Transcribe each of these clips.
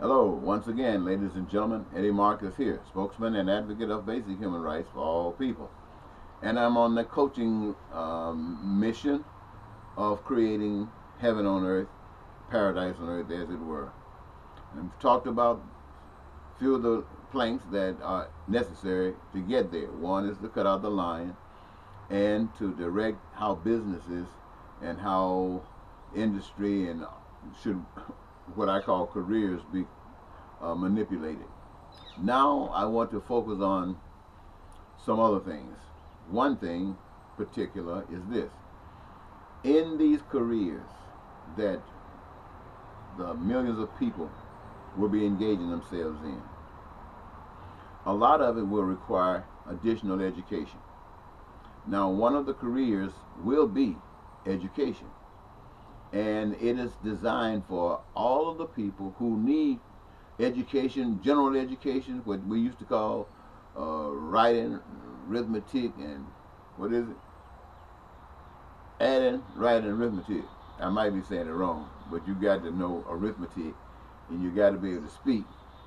Hello, once again, ladies and gentlemen. Eddie Marcus here, spokesman and advocate of basic human rights for all people. And I'm on the coaching mission of creating heaven on earth, paradise on earth, as it were. And we've talked about a few of the planks that are necessary to get there. One is to cut out the lion and to direct how businesses and how industry and should what I call careers be manipulated. Now I want to focus on some other things. One thing particular is this. In these careers that the millions of people will be engaging themselves in, a lot of it will require additional education. Now, one of the careers will be education. And it is designed for all of the people who need education, general education, what we used to call writing, arithmetic, and what is it? Adding, writing, arithmetic. I might be saying it wrong, but you got to know arithmetic, and you got to be able to speak,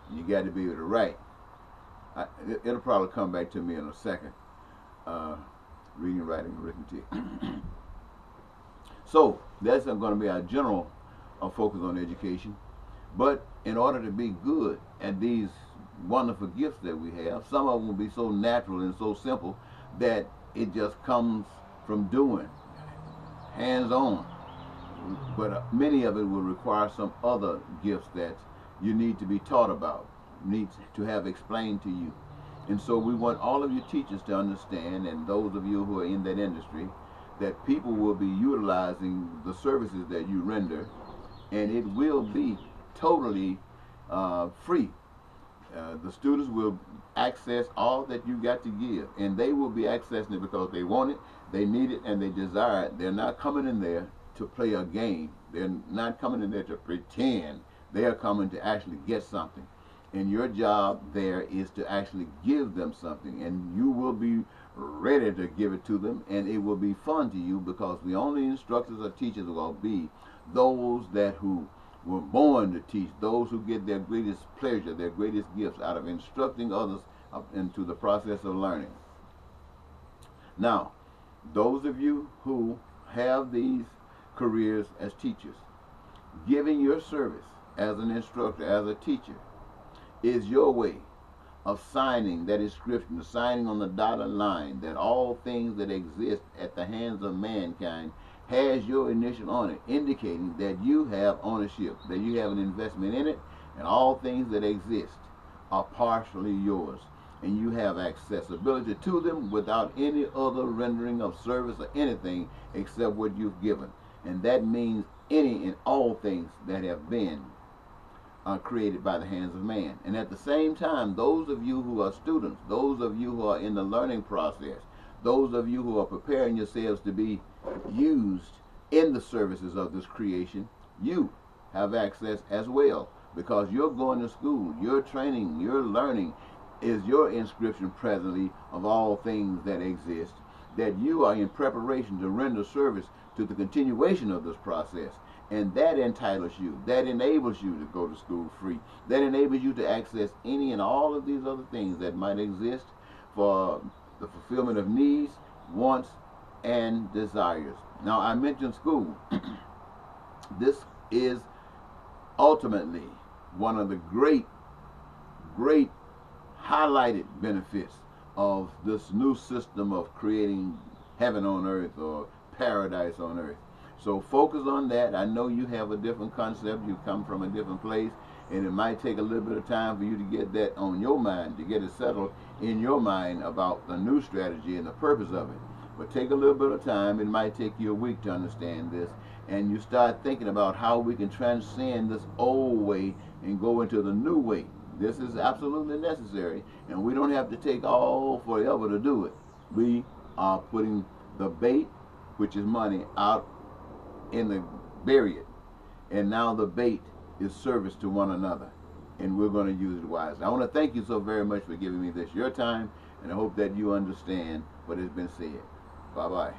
and you got to be able to write. It'll probably come back to me in a second. Reading, writing, arithmetic. So that's going to be our general focus on education. But in order to be good at these wonderful gifts that we have, some of them will be so natural and so simple that it just comes from doing, hands-on. But many of it will require some other gifts that you need to be taught about, need to have explained to you. And so we want all of you teachers to understand, and those of you who are in that industry, that people will be utilizing the services that you render, and it will be totally free. The students will access all that you got to give, and they will be accessing it because they want it, they need it, and they desire it. They're not coming in there to play a game. They're not coming in there to pretend. They are coming to actually get something. And your job there is to actually give them something, and you will be ready to give it to them, and it will be fun to you, because the only instructors or teachers will be those who were born to teach, those who get their greatest pleasure, their greatest gifts out of instructing others into the process of learning. Now, those of you who have these careers as teachers, giving your service as an instructor, as a teacher, is your way of signing that inscription, signing on the dotted line that all things that exist at the hands of mankind has your initial on it, indicating that you have ownership, that you have an investment in it, and all things that exist are partially yours, and you have accessibility to them without any other rendering of service or anything except what you've given. And that means any and all things that have been created by the hands of man. And at the same time, those of you who are students, those of you who are in the learning process, those of you who are preparing yourselves to be used in the services of this creation, you have access as well, because you're going to school, your training, your learning is your inscription presently of all things that exist, that you are in preparation to render service to the continuation of this process. And that entitles you, that enables you to go to school free, that enables you to access any and all of these other things that might exist for the fulfillment of needs, wants, and desires. Now, I mentioned school. This is ultimately one of the great highlighted benefits of this new system of creating heaven on earth, or paradise on earth. So focus on that. I know you have a different concept. You come from a different place, and it might take a little bit of time for you to get that on your mind, to get it settled in your mind about the new strategy and the purpose of it. But take a little bit of time. It might take you a week to understand this, and you start thinking about how we can transcend this old way and go into the new way. This is absolutely necessary, and we don't have to take all forever to do it. We are putting the bait, which is money, out in the bury it, and now the bait is service to one another, and we're going to use it wisely. I want to thank you so very much for giving me this your time, and I hope that you understand what has been said. Bye bye.